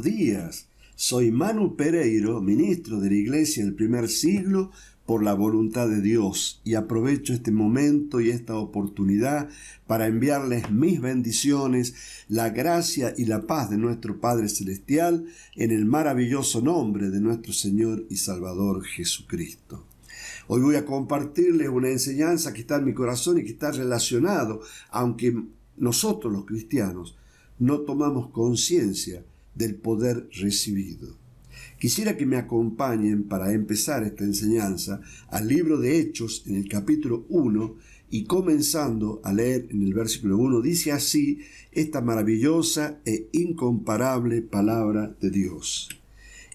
días. Soy Manu Pereiro, ministro de la Iglesia del primer siglo por la voluntad de Dios, y aprovecho este momento y esta oportunidad para enviarles mis bendiciones, la gracia y la paz de nuestro Padre Celestial en el maravilloso nombre de nuestro Señor y Salvador Jesucristo. Hoy voy a compartirles una enseñanza que está en mi corazón y que está relacionado, aunque nosotros los cristianos no tomamos conciencia del poder recibido. Quisiera que me acompañen para empezar esta enseñanza al libro de Hechos en el capítulo 1 y comenzando a leer en el versículo 1, dice así esta maravillosa e incomparable palabra de Dios.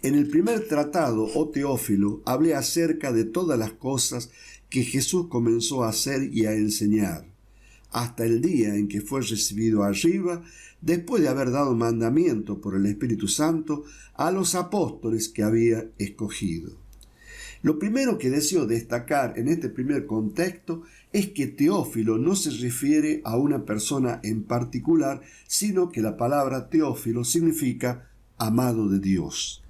En el primer tratado, oh Teófilo, hablé acerca de todas las cosas que Jesús comenzó a hacer y a enseñar, hasta el día en que fue recibido arriba, después de haber dado mandamiento por el Espíritu Santo a los apóstoles que había escogido. Lo primero que deseo destacar en este primer contexto es que Teófilo no se refiere a una persona en particular, sino que la palabra Teófilo significa amado de Dios.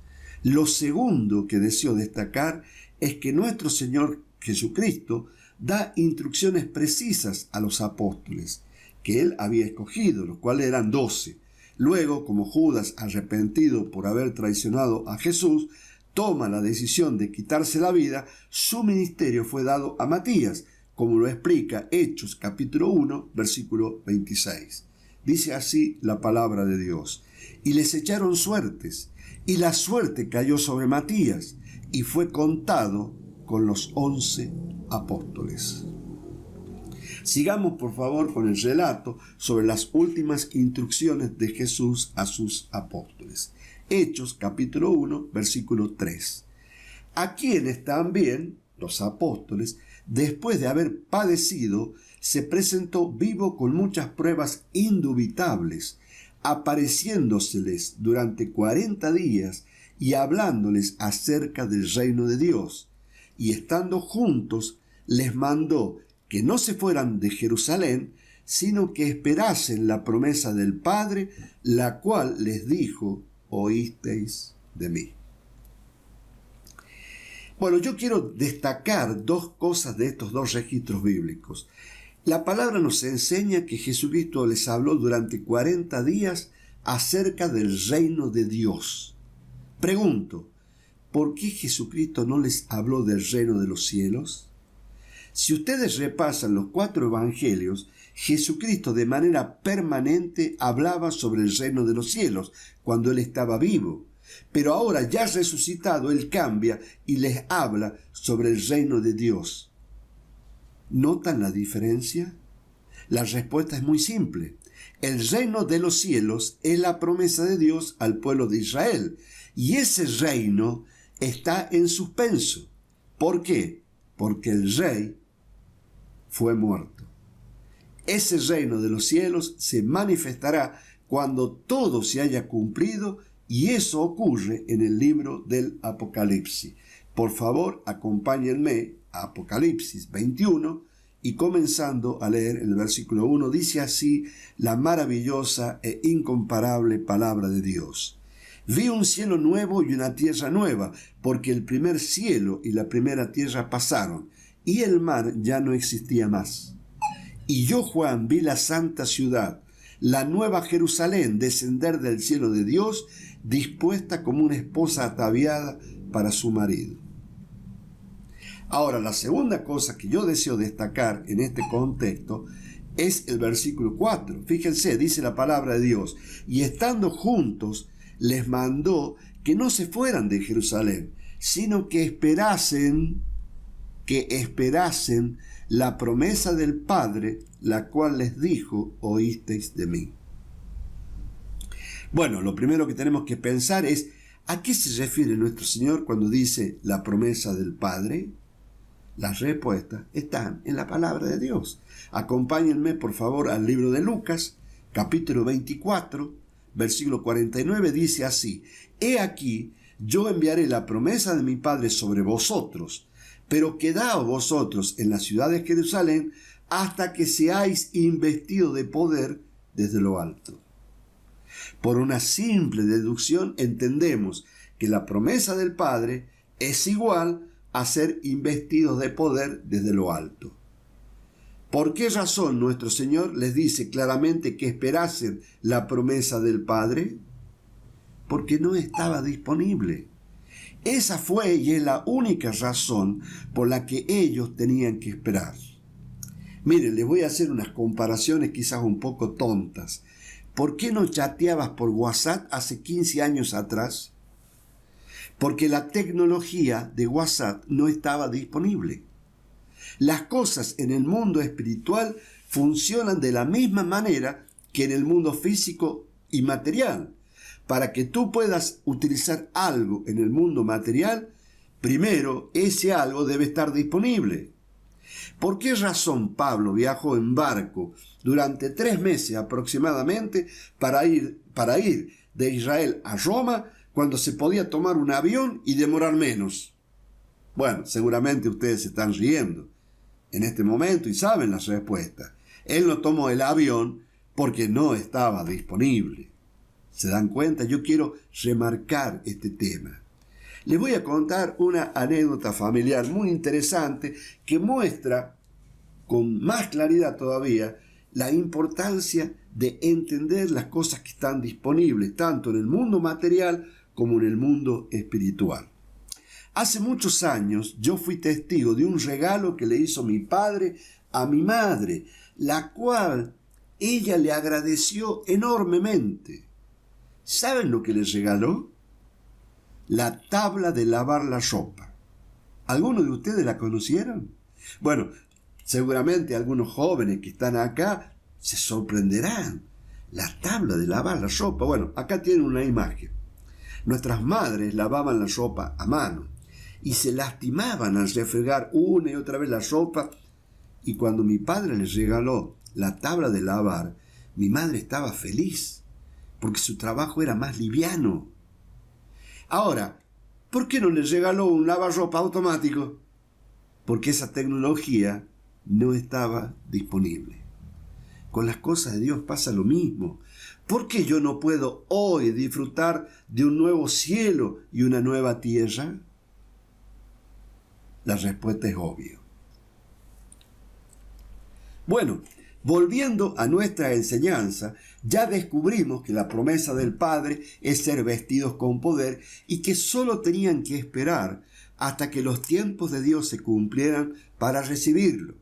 Lo segundo que deseo destacar es que nuestro Señor Jesucristo da instrucciones precisas a los apóstoles que él había escogido, los cuales eran 12. Luego, como Judas, arrepentido por haber traicionado a Jesús, toma la decisión de quitarse la vida, su ministerio fue dado a Matías, como lo explica Hechos capítulo 1, versículo 26. Dice así la palabra de Dios: y les echaron suertes, y la suerte cayó sobre Matías, y fue contado con los 11 apóstoles. Sigamos por favor con el relato sobre las últimas instrucciones de Jesús a sus apóstoles. Hechos capítulo 1, versículo 3. A quienes también, los apóstoles, después de haber padecido, se presentó vivo con muchas pruebas indubitables, apareciéndoseles durante 40 días y hablándoles acerca del reino de Dios. Y estando juntos, les mandó que no se fueran de Jerusalén, sino que esperasen la promesa del Padre, la cual les dijo: oísteis de mí. Bueno, yo quiero destacar dos cosas de estos dos registros bíblicos. La palabra nos enseña que Jesucristo les habló durante 40 días acerca del reino de Dios. Pregunto, ¿por qué Jesucristo no les habló del reino de los cielos? Si ustedes repasan los 4 evangelios, Jesucristo de manera permanente hablaba sobre el reino de los cielos cuando él estaba vivo. Pero ahora ya resucitado, él cambia y les habla sobre el reino de Dios. ¿Notan la diferencia? La respuesta es muy simple. El reino de los cielos es la promesa de Dios al pueblo de Israel. Y ese reino está en suspenso. ¿Por qué? Porque el rey fue muerto. Ese reino de los cielos se manifestará cuando todo se haya cumplido, y eso ocurre en el libro del Apocalipsis. Por favor, acompáñenme a Apocalipsis 21 y comenzando a leer el versículo 1, dice así la maravillosa e incomparable palabra de Dios. Vi un cielo nuevo y una tierra nueva, porque el primer cielo y la primera tierra pasaron, y el mar ya no existía más. Y yo, Juan, vi la santa ciudad, la nueva Jerusalén, descender del cielo de Dios, dispuesta como una esposa ataviada para su marido. Ahora, la segunda cosa que yo deseo destacar en este contexto es el versículo 4. Fíjense, dice la palabra de Dios: y estando juntos, les mandó que no se fueran de Jerusalén, sino que esperasen la promesa del Padre, la cual les dijo: oísteis de mí. Bueno, lo primero que tenemos que pensar es: ¿a qué se refiere nuestro Señor cuando dice la promesa del Padre? Las respuestas están en la palabra de Dios. Acompáñenme por favor al libro de Lucas, capítulo 24, versículo 49, dice así: He aquí, yo enviaré la promesa de mi Padre sobre vosotros, pero quedaos vosotros en la ciudad de Jerusalén hasta que seáis investidos de poder desde lo alto. Por una simple deducción entendemos que la promesa del Padre es igual a ser investidos de poder desde lo alto. ¿Por qué razón nuestro Señor les dice claramente que esperasen la promesa del Padre? Porque no estaba disponible. Esa fue y es la única razón por la que ellos tenían que esperar. Miren, les voy a hacer unas comparaciones quizás un poco tontas. ¿Por qué no chateabas por WhatsApp hace 15 años atrás? Porque la tecnología de WhatsApp no estaba disponible. Las cosas en el mundo espiritual funcionan de la misma manera que en el mundo físico y material. Para que tú puedas utilizar algo en el mundo material, primero ese algo debe estar disponible. ¿Por qué razón Pablo viajó en barco durante 3 meses aproximadamente para ir de Israel a Roma cuando se podía tomar un avión y demorar menos? Bueno, seguramente ustedes se están riendo en este momento y saben las respuestas. Él no tomó el avión porque no estaba disponible. ¿Se dan cuenta? Yo quiero remarcar este tema. Les voy a contar una anécdota familiar muy interesante que muestra con más claridad todavía la importancia de entender las cosas que están disponibles tanto en el mundo material como en el mundo espiritual. Hace muchos años yo fui testigo de un regalo que le hizo mi padre a mi madre, la cual ella le agradeció enormemente. ¿Saben lo que le regaló? La tabla de lavar la ropa. ¿Algunos de ustedes la conocieron? Bueno, seguramente algunos jóvenes que están acá se sorprenderán. La tabla de lavar la ropa. Bueno, acá tienen una imagen. Nuestras madres lavaban la ropa a mano y se lastimaban al refregar una y otra vez la ropa. Y cuando mi padre les regaló la tabla de lavar, mi madre estaba feliz porque su trabajo era más liviano. Ahora, ¿por qué no les regaló un lavarropa automático? Porque esa tecnología no estaba disponible. Con las cosas de Dios pasa lo mismo. ¿Por qué yo no puedo hoy disfrutar de un nuevo cielo y una nueva tierra? La respuesta es obvia. Bueno, volviendo a nuestra enseñanza, ya descubrimos que la promesa del Padre es ser vestidos con poder y que solo tenían que esperar hasta que los tiempos de Dios se cumplieran para recibirlo.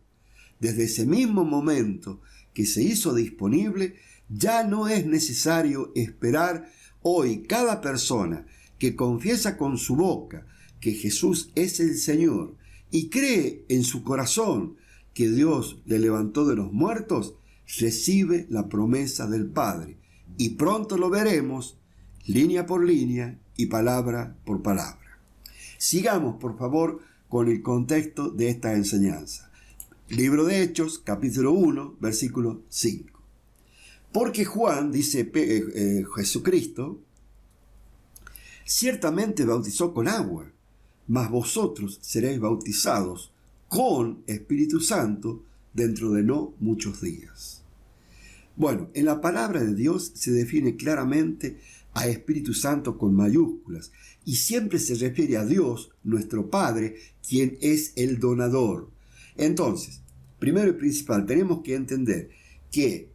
Desde ese mismo momento que se hizo disponible, ya no es necesario esperar. Hoy cada persona que confiesa con su boca que Jesús es el Señor y cree en su corazón que Dios le levantó de los muertos, recibe la promesa del Padre. Y pronto lo veremos, línea por línea y palabra por palabra. Sigamos, por favor, con el contexto de esta enseñanza. Libro de Hechos, capítulo 1, versículo 5. Porque Juan, dice Jesucristo, ciertamente bautizó con agua, mas vosotros seréis bautizados con Espíritu Santo dentro de no muchos días. Bueno, en la palabra de Dios se define claramente a Espíritu Santo con mayúsculas y siempre se refiere a Dios, nuestro Padre, quien es el donador. Entonces, primero y principal, tenemos que entender que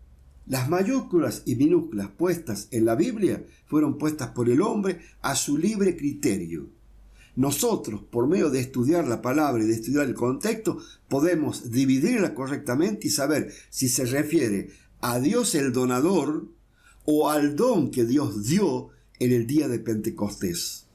las mayúsculas y minúsculas puestas en la Biblia fueron puestas por el hombre a su libre criterio. Nosotros, por medio de estudiar la palabra y de estudiar el contexto, podemos dividirla correctamente y saber si se refiere a Dios el donador o al don que Dios dio en el día de Pentecostés.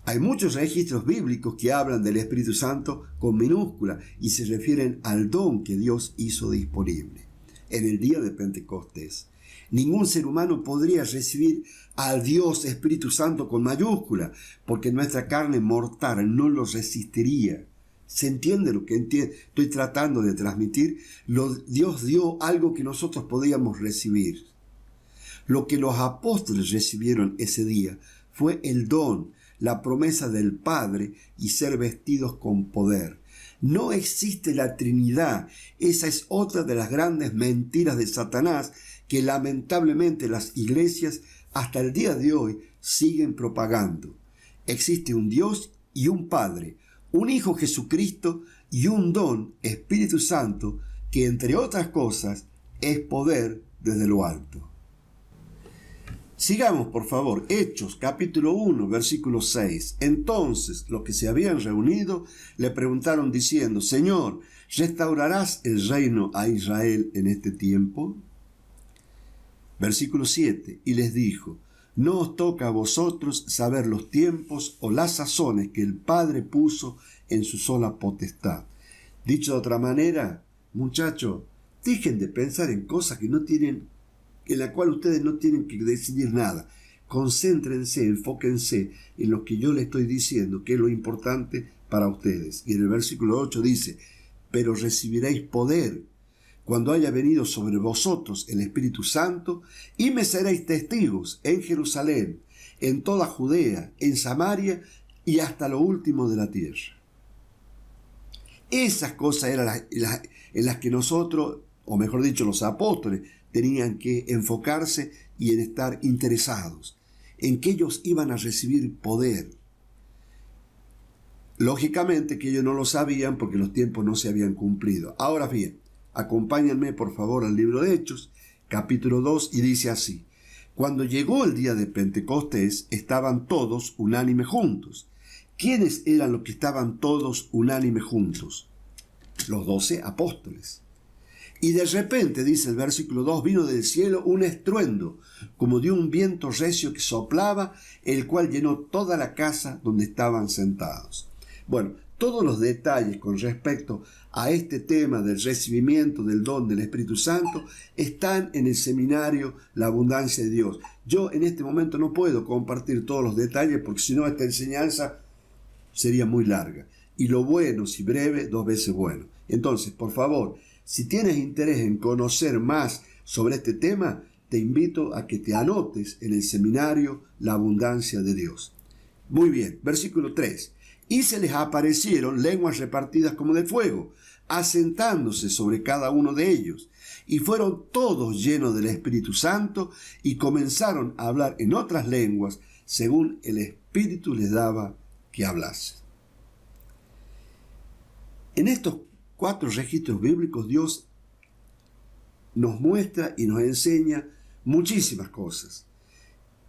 Hay muchos registros bíblicos que hablan del Espíritu Santo con minúscula y se refieren al don que Dios hizo disponible en el día de Pentecostés. Ningún ser humano podría recibir al Dios Espíritu Santo con mayúscula, porque nuestra carne mortal no lo resistiría. ¿Se entiende lo que estoy tratando de transmitir? Dios dio algo que nosotros podíamos recibir. Lo que los apóstoles recibieron ese día fue el don, la promesa del Padre y ser vestidos con poder. No existe la Trinidad. Esa es otra de las grandes mentiras de Satanás, que lamentablemente las iglesias hasta el día de hoy siguen propagando. Existe un Dios y un Padre, un Hijo Jesucristo y un don, Espíritu Santo, que entre otras cosas es poder desde lo alto. Sigamos, por favor, Hechos, capítulo 1, versículo 6. Entonces los que se habían reunido le preguntaron diciendo: Señor, ¿restaurarás el reino a Israel en este tiempo? Versículo 7. Y les dijo: No os toca a vosotros saber los tiempos o las sazones que el Padre puso en su sola potestad. Dicho de otra manera, muchachos, dejen de pensar en cosas que no tienen, en la cual ustedes no tienen que decidir nada. Concéntrense, enfóquense en lo que yo les estoy diciendo, que es lo importante para ustedes. Y en el versículo 8 dice: Pero recibiréis poder cuando haya venido sobre vosotros el Espíritu Santo, y me seréis testigos en Jerusalén, en toda Judea, en Samaria y hasta lo último de la tierra. Esas cosas eran en las que nosotros, o mejor dicho, los apóstoles, tenían que enfocarse y en estar interesados, en que ellos iban a recibir poder. Lógicamente que ellos no lo sabían porque los tiempos no se habían cumplido. Ahora bien, acompáñenme por favor al libro de Hechos, capítulo 2, y dice así: Cuando llegó el día de Pentecostés, estaban todos unánime juntos. ¿Quiénes eran los que estaban todos unánime juntos? Los 12 apóstoles. Y de repente, dice el versículo 2, vino del cielo un estruendo, como de un viento recio que soplaba, el cual llenó toda la casa donde estaban sentados. Bueno, todos los detalles con respecto a este tema del recibimiento del don del Espíritu Santo están en el seminario La Abundancia de Dios. Yo en este momento no puedo compartir todos los detalles porque si no esta enseñanza sería muy larga. Y lo bueno, si breve, 2 veces bueno. Entonces, por favor, si tienes interés en conocer más sobre este tema, te invito a que te anotes en el seminario La Abundancia de Dios. Muy bien, versículo 3. Y se les aparecieron lenguas repartidas como de fuego, asentándose sobre cada uno de ellos. Y fueron todos llenos del Espíritu Santo y comenzaron a hablar en otras lenguas, según el Espíritu les daba que hablase. En estos 4 registros bíblicos, Dios nos muestra y nos enseña muchísimas cosas.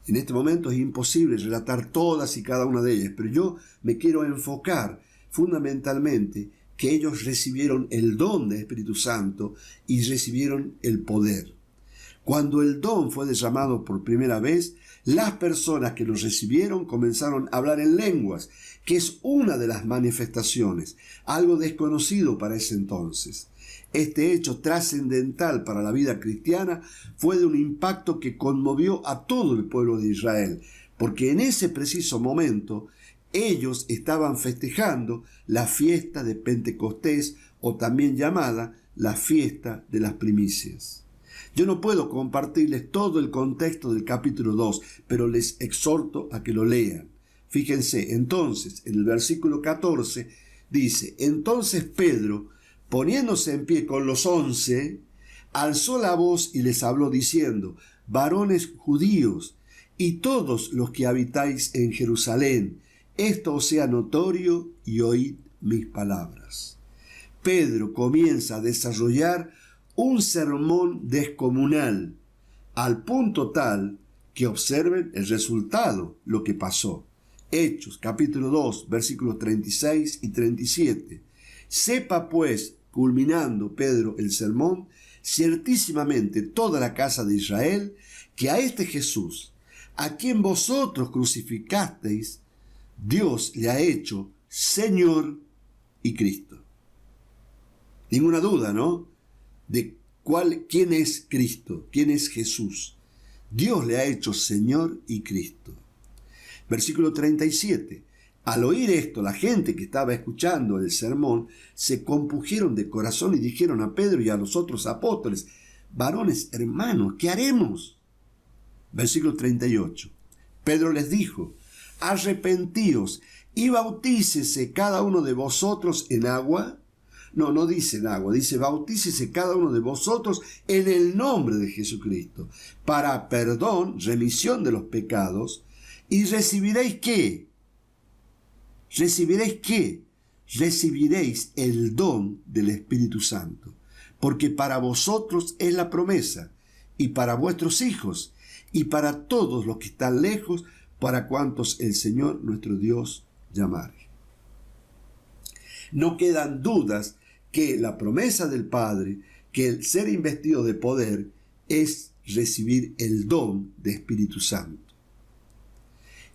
En este momento es imposible relatar todas y cada una de ellas, pero yo me quiero enfocar fundamentalmente que ellos recibieron el don del Espíritu Santo y recibieron el poder. Cuando el don fue derramado por primera vez, las personas que lo recibieron comenzaron a hablar en lenguas, que es una de las manifestaciones, algo desconocido para ese entonces. Este hecho trascendental para la vida cristiana fue de un impacto que conmovió a todo el pueblo de Israel, porque en ese preciso momento ellos estaban festejando la fiesta de Pentecostés, o también llamada la fiesta de las primicias. Yo no puedo compartirles todo el contexto del capítulo 2, pero les exhorto a que lo lean. Fíjense, entonces, en el versículo 14 dice: Entonces Pedro, poniéndose en pie con los 11, alzó la voz y les habló diciendo: Varones judíos, y todos los que habitáis en Jerusalén, esto os sea notorio y oíd mis palabras. Pedro comienza a desarrollar un sermón descomunal, al punto tal que observen el resultado, lo que pasó. Hechos, capítulo 2, versículos 36 y 37. Sepa pues, culminando Pedro el sermón, ciertísimamente toda la casa de Israel, que a este Jesús, a quien vosotros crucificasteis, Dios le ha hecho Señor y Cristo. Ninguna duda, ¿no? De quién es Cristo, quién es Jesús. Dios le ha hecho Señor y Cristo. Versículo 37. Al oír esto, la gente que estaba escuchando el sermón se compungieron de corazón y dijeron a Pedro y a los otros apóstoles: Varones, hermanos, ¿qué haremos? Versículo 38. Pedro les dijo: Arrepentíos y bautícese cada uno de vosotros en agua No dice en agua, dice bautícese cada uno de vosotros en el nombre de Jesucristo, para perdón, remisión de los pecados, y recibiréis ¿qué? ¿Recibiréis qué? Recibiréis el don del Espíritu Santo, porque para vosotros es la promesa, y para vuestros hijos, y para todos los que están lejos, para cuantos el Señor nuestro Dios llamare. No quedan dudas que la promesa del Padre, que el ser investido de poder, es recibir el don de Espíritu Santo.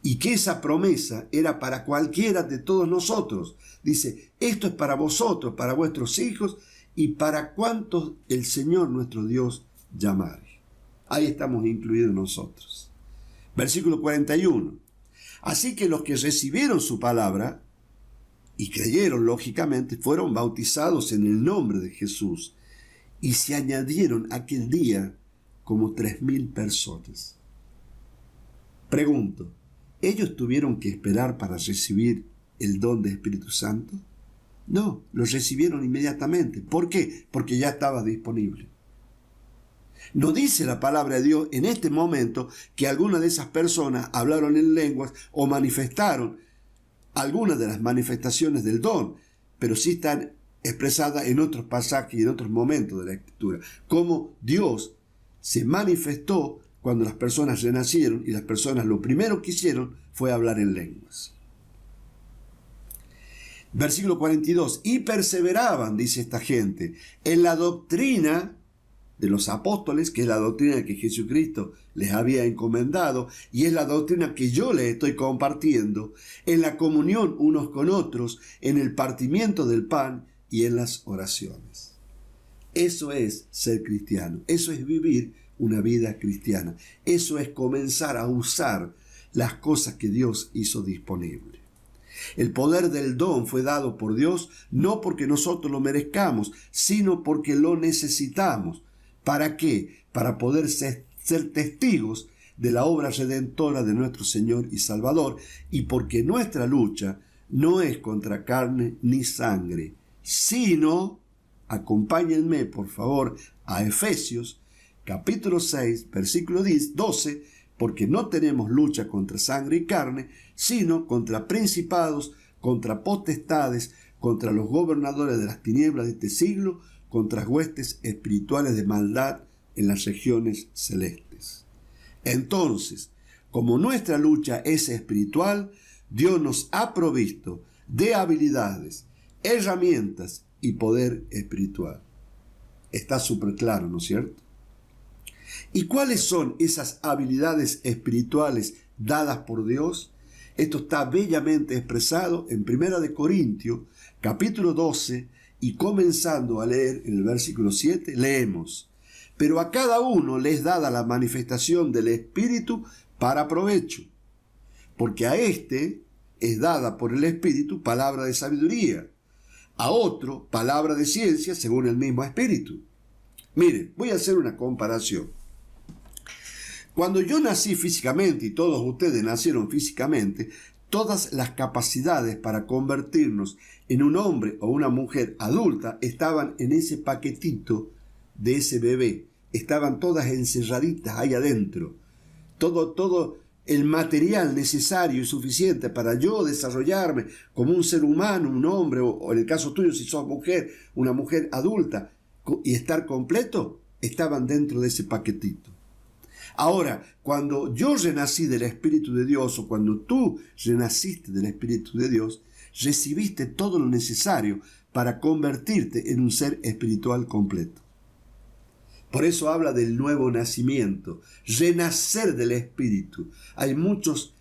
Y que esa promesa era para cualquiera de todos nosotros. Dice, esto es para vosotros, para vuestros hijos y para cuantos el Señor nuestro Dios llamare. Ahí estamos incluidos nosotros. Versículo 41. Así que los que recibieron su palabra y creyeron, lógicamente, fueron bautizados en el nombre de Jesús y se añadieron aquel día como 3.000 personas. Pregunto, ¿ellos tuvieron que esperar para recibir el don de Espíritu Santo? No, lo recibieron inmediatamente. ¿Por qué? Porque ya estaba disponible. No dice la palabra de Dios en este momento que algunas de esas personas hablaron en lenguas o manifestaron algunas de las manifestaciones del don, pero sí están expresadas en otros pasajes y en otros momentos de la Escritura. Cómo Dios se manifestó cuando las personas renacieron y las personas lo primero que hicieron fue hablar en lenguas. Versículo 42. Y perseveraban, dice esta gente, en la doctrina de los apóstoles, que es la doctrina que Jesucristo les había encomendado, y es la doctrina que yo les estoy compartiendo, en la comunión unos con otros, en el partimiento del pan y en las oraciones. Eso es ser cristiano, eso es vivir una vida cristiana, eso es comenzar a usar las cosas que Dios hizo disponibles. El poder del don fue dado por Dios no porque nosotros lo merezcamos, sino porque lo necesitamos. ¿Para qué? Para poder ser testigos de la obra redentora de nuestro Señor y Salvador, y porque nuestra lucha no es contra carne ni sangre, sino, acompáñenme por favor a Efesios capítulo 6, versículo 12, porque no tenemos lucha contra sangre y carne, sino contra principados, contra potestades, contra los gobernadores de las tinieblas de este siglo, contra huestes espirituales de maldad en las regiones celestes. Entonces, como nuestra lucha es espiritual, Dios nos ha provisto de habilidades, herramientas y poder espiritual. Está súper claro, ¿no es cierto? ¿Y cuáles son esas habilidades espirituales dadas por Dios? Esto está bellamente expresado en 1 Corintios, capítulo 12, y comenzando a leer en el versículo 7, leemos: pero a cada uno le es dada la manifestación del Espíritu para provecho, porque a éste es dada por el Espíritu palabra de sabiduría, a otro palabra de ciencia según el mismo Espíritu. Miren, voy a hacer una comparación. Cuando yo nací físicamente, y todos ustedes nacieron físicamente, todas las capacidades para convertirnos en un hombre o una mujer adulta estaban en ese paquetito de ese bebé. Estaban todas encerraditas ahí adentro. Todo el material necesario y suficiente para yo desarrollarme como un ser humano, un hombre, o en el caso tuyo si sos mujer, una mujer adulta, y estar completo, estaban dentro de ese paquetito. Ahora, cuando yo renací del Espíritu de Dios, o cuando tú renaciste del Espíritu de Dios, recibiste todo lo necesario para convertirte en un ser espiritual completo. Por eso habla del nuevo nacimiento, renacer del Espíritu. Hay muchas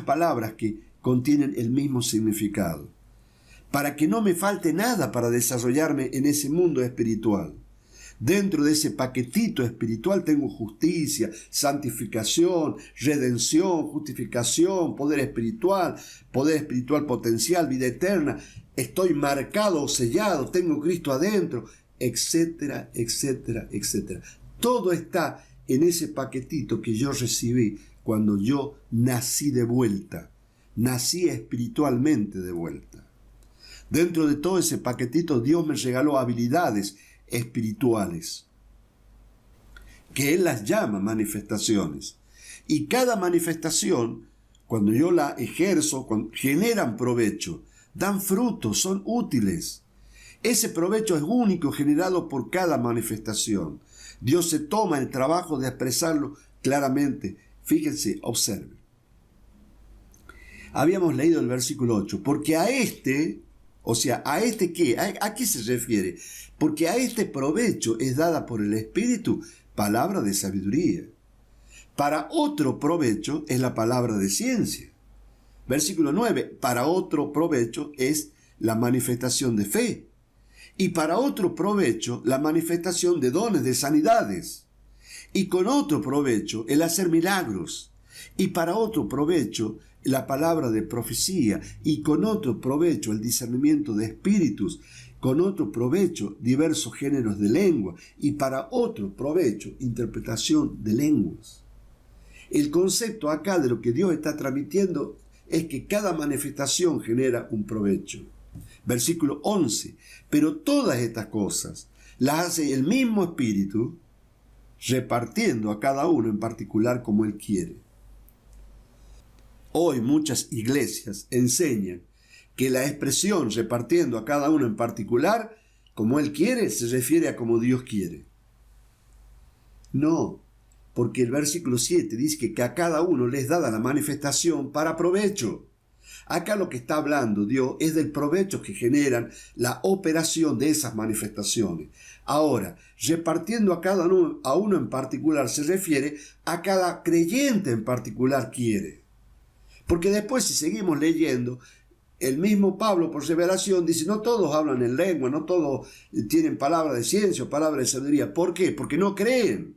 palabras que contienen el mismo significado. Para que no me falte nada para desarrollarme en ese mundo espiritual. Dentro de ese paquetito espiritual tengo justicia, santificación, redención, justificación, poder espiritual potencial, vida eterna. Estoy marcado o sellado, tengo Cristo adentro, etcétera, etcétera, etcétera. Todo está en ese paquetito que yo recibí cuando yo nací de vuelta, nací espiritualmente de vuelta. Dentro de todo ese paquetito, Dios me regaló habilidades espirituales, que Él las llama manifestaciones. Y cada manifestación, cuando yo la ejerzo, generan provecho, dan frutos, son útiles. Ese provecho es único, generado por cada manifestación. Dios se toma el trabajo de expresarlo claramente. Fíjense, observen. Habíamos leído el versículo 8, porque a este, o sea, ¿a este qué? ¿A qué se refiere? Porque a este provecho es dada por el Espíritu palabra de sabiduría. Para otro provecho es la palabra de ciencia. Versículo 9, para otro provecho es la manifestación de fe. Y para otro provecho la manifestación de dones de sanidades. Y con otro provecho el hacer milagros. Y para otro provecho la palabra de profecía. Y con otro provecho el discernimiento de espíritus. Con otro provecho diversos géneros de lengua. Y para otro provecho interpretación de lenguas. El concepto acá de lo que Dios está transmitiendo es que cada manifestación genera un provecho. Versículo 11. Pero todas estas cosas las hace el mismo Espíritu, repartiendo a cada uno en particular como Él quiere. Hoy muchas iglesias enseñan que la expresión repartiendo a cada uno en particular como Él quiere se refiere a como Dios quiere. No, porque el versículo 7 dice que a cada uno les dada la manifestación para provecho. Acá lo que está hablando Dios es del provecho que generan la operación de esas manifestaciones. Ahora, repartiendo a cada uno, a uno en particular se refiere a cada creyente en particular quiere. Porque después, si seguimos leyendo, el mismo Pablo por revelación dice, no todos hablan en lengua, no todos tienen palabra de ciencia o palabra de sabiduría. ¿Por qué? Porque no creen.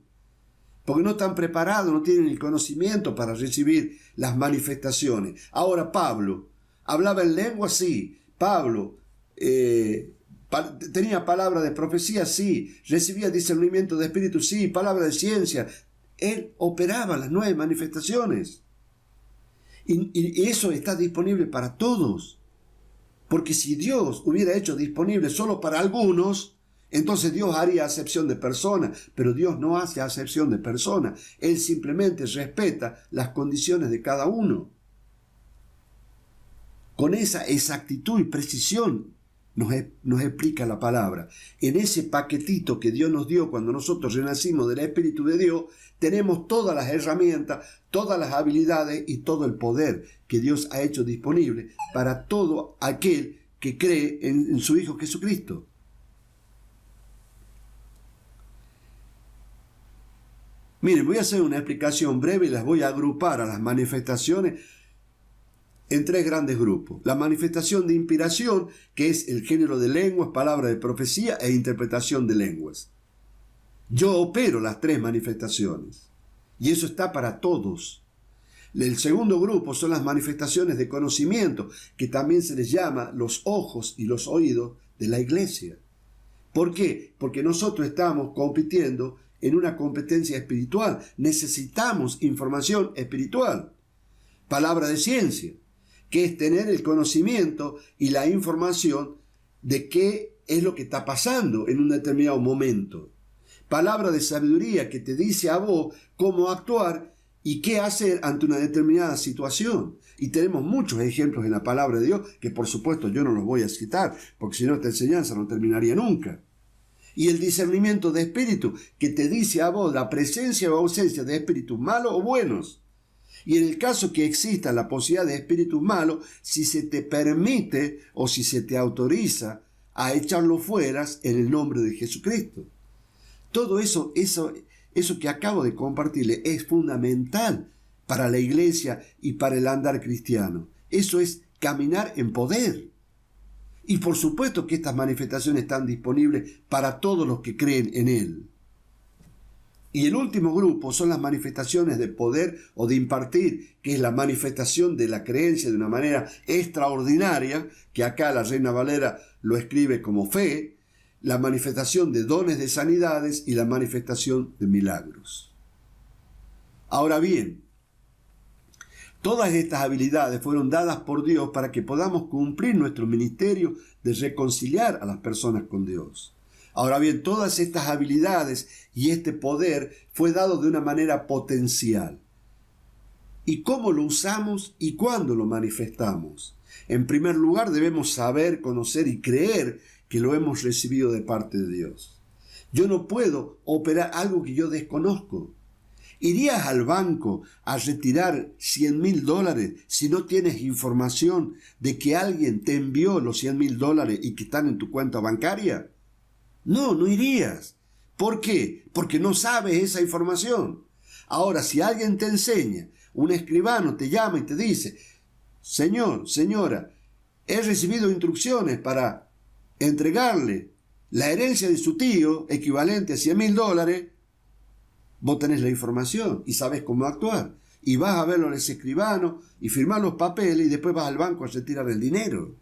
Porque no están preparados, no tienen el conocimiento para recibir las manifestaciones. Ahora Pablo, ¿hablaba en lengua? Sí. Pablo tenía palabra de profecía, sí. Recibía discernimiento de espíritu, sí. Palabra de ciencia. Él operaba las 9 manifestaciones. Y eso está disponible para todos. Porque si Dios hubiera hecho disponible solo para algunos, entonces Dios haría acepción de personas, pero Dios no hace acepción de personas. Él simplemente respeta las condiciones de cada uno. Con esa exactitud y precisión nos explica la palabra. En ese paquetito que Dios nos dio cuando nosotros renacimos del Espíritu de Dios, tenemos todas las herramientas, todas las habilidades y todo el poder que Dios ha hecho disponible para todo aquel que cree en su Hijo Jesucristo. Miren, voy a hacer una explicación breve y las voy a agrupar a las manifestaciones en 3 grandes grupos. La manifestación de inspiración, que es el género de lenguas, palabra de profecía e interpretación de lenguas. Yo opero las 3 manifestaciones y eso está para todos. El segundo grupo son las manifestaciones de conocimiento, que también se les llama los ojos y los oídos de la iglesia. ¿Por qué? Porque nosotros estamos compitiendo en una competencia espiritual. Necesitamos información espiritual. Palabra de ciencia, que es tener el conocimiento y la información de qué es lo que está pasando en un determinado momento. Palabra de sabiduría, que te dice a vos cómo actuar y qué hacer ante una determinada situación. Y tenemos muchos ejemplos en la palabra de Dios, que por supuesto yo no los voy a citar, porque si no esta enseñanza no terminaría nunca. Y el discernimiento de espíritu, que te dice a vos la presencia o ausencia de espíritus malos o buenos. Y en el caso que exista la posibilidad de espíritus malos, si se te permite o si se te autoriza a echarlos fuera en el nombre de Jesucristo. Todo eso que acabo de compartirle es fundamental para la iglesia y para el andar cristiano. Eso es caminar en poder. Y por supuesto que estas manifestaciones están disponibles para todos los que creen en Él. Y el último grupo son las manifestaciones de poder o de impartir, que es la manifestación de la creencia de una manera extraordinaria, que acá la Reina Valera lo escribe como fe, la manifestación de dones de sanidades y la manifestación de milagros. Ahora bien, Todas estas habilidades fueron dadas por Dios para que podamos cumplir nuestro ministerio de reconciliar a las personas con Dios. Ahora bien, todas estas habilidades y este poder fue dado de una manera potencial. ¿Y cómo lo usamos y cuándo lo manifestamos? En primer lugar, debemos saber, conocer y creer que lo hemos recibido de parte de Dios. Yo no puedo operar algo que yo desconozco. ¿Irías al banco a retirar $100,000 si no tienes información de que alguien te envió los $100,000 y que están en tu cuenta bancaria? No, no irías. ¿Por qué? Porque no sabes esa información. Ahora, si alguien te enseña, un escribano te llama y te dice, señor, señora, he recibido instrucciones para entregarle la herencia de su tío, equivalente a $100,000, vos tenés la información y sabes cómo actuar. Y vas a verlo a ese escribano y firmar los papeles y después vas al banco a retirar el dinero.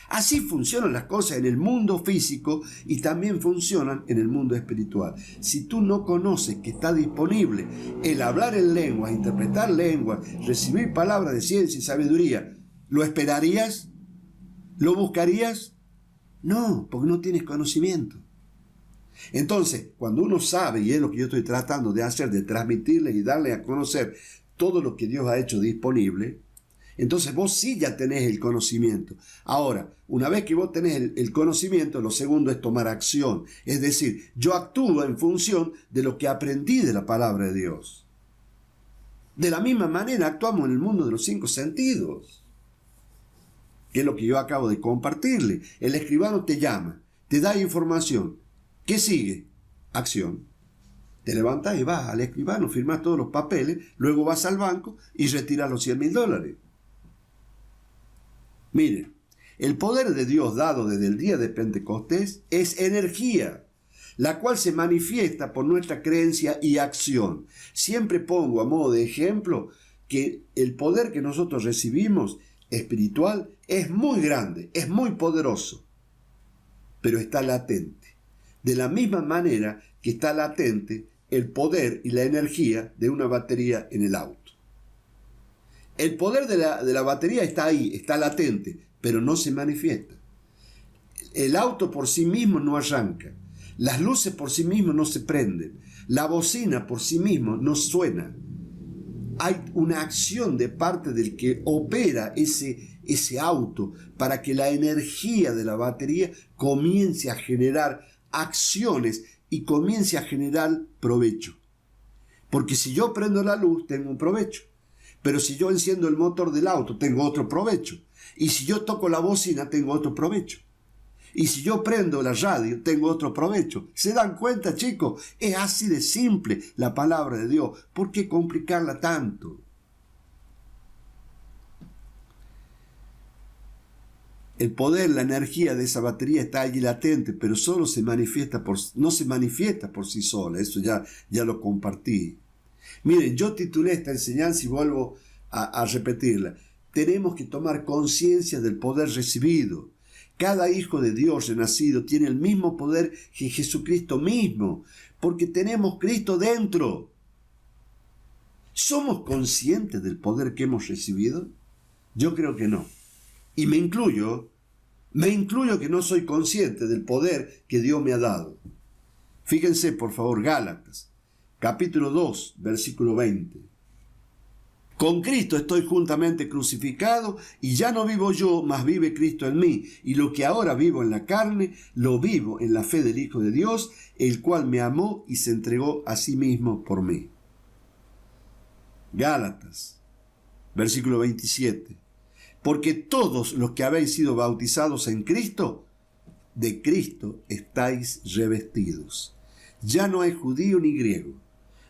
Así funcionan las cosas en el mundo físico y también funcionan en el mundo espiritual. Si tú no conoces que está disponible el hablar en lenguas, interpretar lenguas, recibir palabras de ciencia y sabiduría, ¿lo esperarías? ¿Lo buscarías? No, porque no tienes conocimiento. Entonces, cuando uno sabe, y es lo que yo estoy tratando de hacer, de transmitirle y darle a conocer todo lo que Dios ha hecho disponible, entonces vos sí ya tenés el conocimiento. Ahora, una vez que vos tenés el conocimiento, lo segundo es tomar acción. Es decir, yo actúo en función de lo que aprendí de la palabra de Dios. De la misma manera actuamos en el mundo de los 5 sentidos, que es lo que yo acabo de compartirle. El escribano te llama, te da información. ¿Qué sigue? Acción. Te levantas y vas al escribano, firmas todos los papeles, luego vas al banco y retiras los $100,000. Miren, el poder de Dios dado desde el día de Pentecostés es energía, la cual se manifiesta por nuestra creencia y acción. Siempre pongo a modo de ejemplo que el poder que nosotros recibimos espiritual es muy grande, es muy poderoso, pero está latente. De la misma manera que está latente el poder y la energía de una batería en el auto. El poder de la batería está ahí, está latente, pero no se manifiesta. El auto por sí mismo no arranca. Las luces por sí mismas no se prenden. La bocina por sí misma no suena. Hay una acción de parte del que opera ese auto para que la energía de la batería comience a generar acciones y comience a generar provecho. Porque si yo prendo la luz, tengo un provecho. Pero si yo enciendo el motor del auto, tengo otro provecho. Y si yo toco la bocina, tengo otro provecho. Y si yo prendo la radio, tengo otro provecho. ¿Se dan cuenta, chicos? Es así de simple la palabra de Dios. ¿Por qué complicarla tanto? El poder, la energía de esa batería está allí latente, pero solo no se manifiesta por sí sola. Eso ya lo compartí. Miren, yo titulé esta enseñanza y vuelvo a repetirla. Tenemos que tomar conciencia del poder recibido. Cada hijo de Dios renacido tiene el mismo poder que Jesucristo mismo, porque tenemos Cristo dentro. ¿Somos conscientes del poder que hemos recibido? Yo creo que no. Y me incluyo que no soy consciente del poder que Dios me ha dado. Fíjense, por favor, Gálatas, capítulo 2, versículo 20. Con Cristo estoy juntamente crucificado, y ya no vivo yo, mas vive Cristo en mí. Y lo que ahora vivo en la carne, lo vivo en la fe del Hijo de Dios, el cual me amó y se entregó a sí mismo por mí. Gálatas, versículo 27. Porque todos los que habéis sido bautizados en Cristo, de Cristo estáis revestidos. Ya no hay judío ni griego,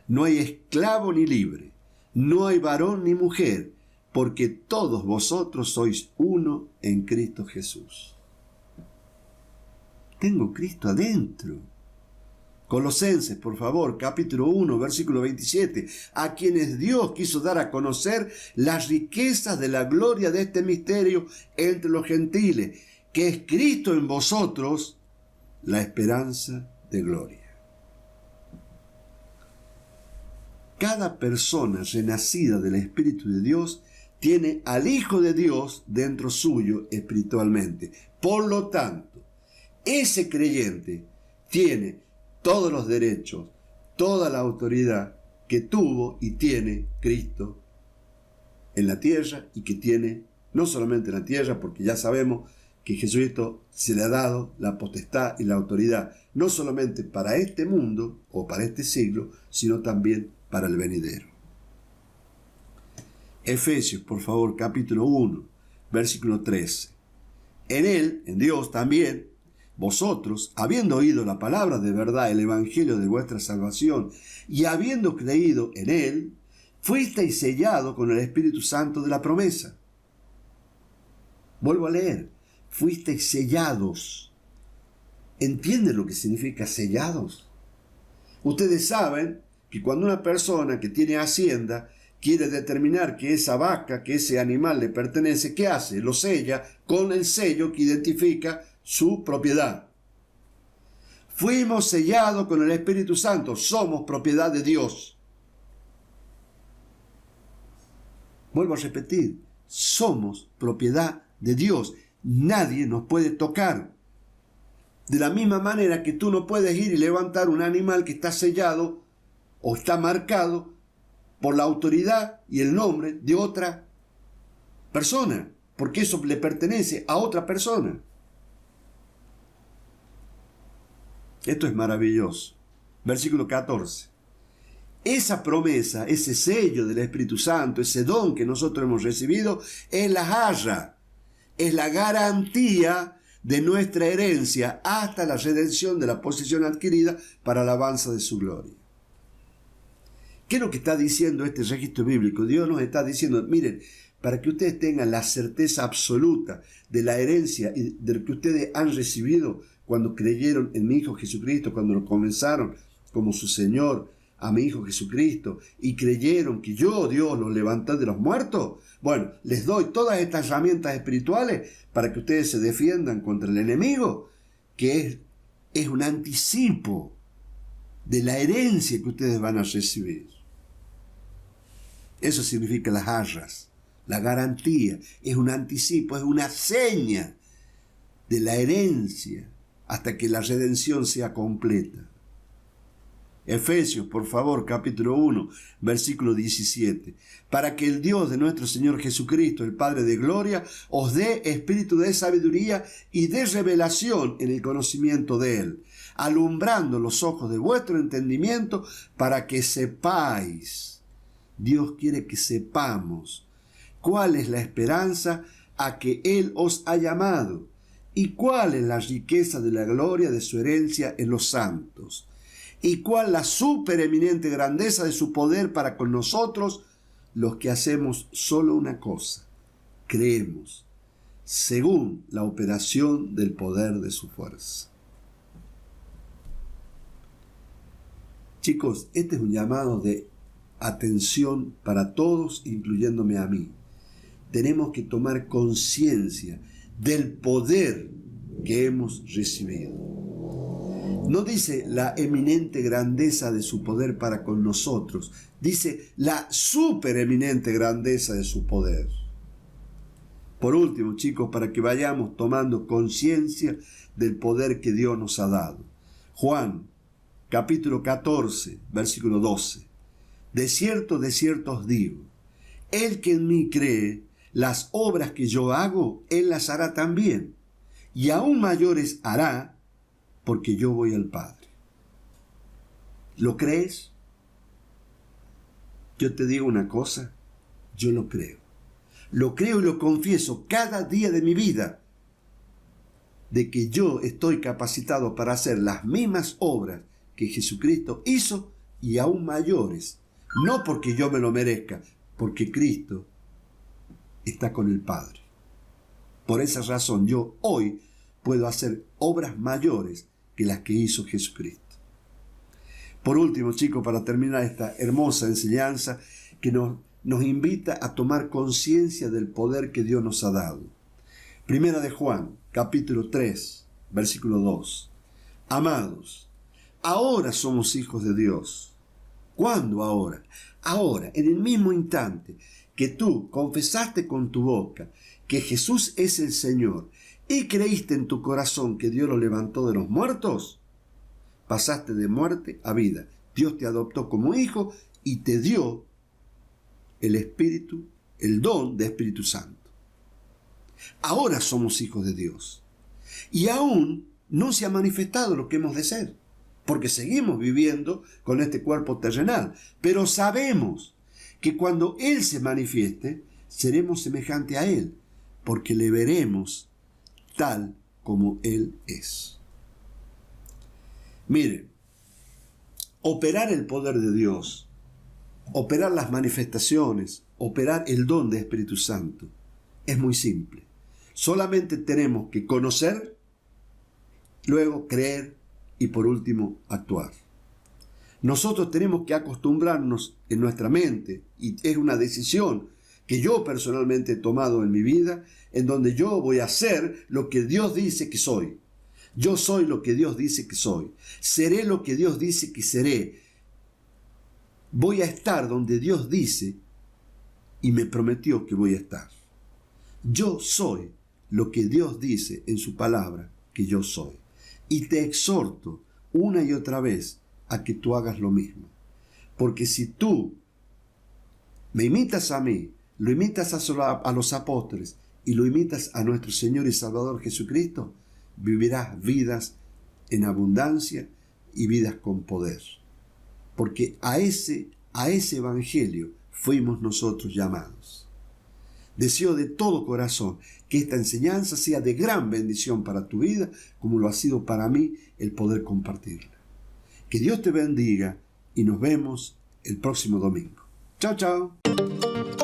no hay esclavo ni libre, no hay varón ni mujer, porque todos vosotros sois uno en Cristo Jesús. Tengo Cristo adentro. Colosenses, por favor, capítulo 1, versículo 27. A quienes Dios quiso dar a conocer las riquezas de la gloria de este misterio entre los gentiles, que es Cristo en vosotros, la esperanza de gloria. cada persona renacida del Espíritu de Dios tiene al Hijo de Dios dentro suyo espiritualmente. Por lo tanto, ese creyente tiene todos los derechos, toda la autoridad que tuvo y tiene Cristo en la tierra, y que tiene no solamente en la tierra, porque ya sabemos que Jesucristo se le ha dado la potestad y la autoridad, no solamente para este mundo o para este siglo, sino también para el venidero. Efesios, por favor, capítulo 1, versículo 13. En Él, en Dios también, vosotros, habiendo oído la palabra de verdad, el evangelio de vuestra salvación, y habiendo creído en Él, fuisteis sellados con el Espíritu Santo de la promesa. Vuelvo a leer, fuisteis sellados. ¿Entienden lo que significa sellados? Ustedes saben que cuando una persona que tiene hacienda quiere determinar que esa vaca, que ese animal le pertenece, ¿qué hace? Lo sella con el sello que identifica su propiedad. Fuimos sellados con el Espíritu Santo, somos propiedad de Dios. Vuelvo a repetir, somos propiedad de Dios. Nadie nos puede tocar. De la misma manera que tú no puedes ir y levantar un animal que está sellado o está marcado por la autoridad y el nombre de otra persona, porque eso le pertenece a otra persona. Esto es maravilloso. Versículo 14. Esa promesa, ese sello del Espíritu Santo, ese don que nosotros hemos recibido, es la jarra, es la garantía de nuestra herencia hasta la redención de la posesión adquirida para alabanza de su gloria. ¿Qué es lo que está diciendo este registro bíblico? Dios nos está diciendo, miren, para que ustedes tengan la certeza absoluta de la herencia y de lo que ustedes han recibido cuando creyeron en mi Hijo Jesucristo, cuando lo comenzaron como su Señor, a mi Hijo Jesucristo, y creyeron que yo, Dios, los levanté de los muertos. Bueno, les doy todas estas herramientas espirituales para que ustedes se defiendan contra el enemigo, que es un anticipo de la herencia que ustedes van a recibir. Eso significa las arras, la garantía, es un anticipo, es una seña de la herencia hasta que la redención sea completa. Efesios, por favor, capítulo 1, versículo 17. Para que el Dios de nuestro Señor Jesucristo, el Padre de gloria, os dé espíritu de sabiduría y de revelación en el conocimiento de Él, alumbrando los ojos de vuestro entendimiento para que sepáis. Dios quiere que sepamos cuál es la esperanza a que Él os ha llamado y cuál es la riqueza de la gloria de su herencia en los santos. Y cuál la supereminente grandeza de su poder para con nosotros, los que hacemos solo una cosa, creemos, según la operación del poder de su fuerza. Chicos, este es un llamado de atención para todos, incluyéndome a mí. Tenemos que tomar conciencia del poder que hemos recibido. No dice la eminente grandeza de su poder para con nosotros, dice la supereminente grandeza de su poder. Por último, chicos, para que vayamos tomando conciencia del poder que Dios nos ha dado. Juan, capítulo 14, versículo 12. De cierto os digo, el que en mí cree, las obras que yo hago, él las hará también, y aún mayores hará, porque yo voy al Padre. ¿Lo crees? Yo te digo una cosa, yo lo creo. Lo creo y lo confieso cada día de mi vida, de que yo estoy capacitado para hacer las mismas obras que Jesucristo hizo y aún mayores. No porque yo me lo merezca, porque Cristo está con el Padre. Por esa razón yo hoy puedo hacer obras mayores que las que hizo Jesucristo. Por último, chicos, para terminar esta hermosa enseñanza que nos invita a tomar conciencia del poder que Dios nos ha dado. Primera de Juan, capítulo 3, versículo 2. Amados, ahora somos hijos de Dios, ¿Cuándo ahora? Ahora, en el mismo instante que tú confesaste con tu boca que Jesús es el Señor y creíste en tu corazón que Dios lo levantó de los muertos, pasaste de muerte a vida. Dios te adoptó como hijo y te dio el Espíritu, el don de Espíritu Santo. Ahora somos hijos de Dios. Y aún no se ha manifestado lo que hemos de ser, porque seguimos viviendo con este cuerpo terrenal. Pero sabemos que cuando Él se manifieste, seremos semejantes a Él, porque le veremos tal como Él es. Miren, operar el poder de Dios, operar las manifestaciones, operar el don de Espíritu Santo, es muy simple. Solamente tenemos que conocer, luego creer y por último actuar. Nosotros tenemos que acostumbrarnos en nuestra mente, y es una decisión que yo personalmente he tomado en mi vida, en donde yo voy a ser lo que Dios dice que soy. Yo soy lo que Dios dice que soy. Seré lo que Dios dice que seré. Voy a estar donde Dios dice y me prometió que voy a estar. Yo soy lo que Dios dice en su palabra que yo soy. Y te exhorto una y otra vez a que tú hagas lo mismo. Porque si tú me imitas a mí, lo imitas a los apóstoles y lo imitas a nuestro Señor y Salvador Jesucristo, vivirás vidas en abundancia y vidas con poder. Porque a ese evangelio fuimos nosotros llamados. Deseo de todo corazón que esta enseñanza sea de gran bendición para tu vida, como lo ha sido para mí el poder compartirla. Que Dios te bendiga y nos vemos el próximo domingo. Chao, chao.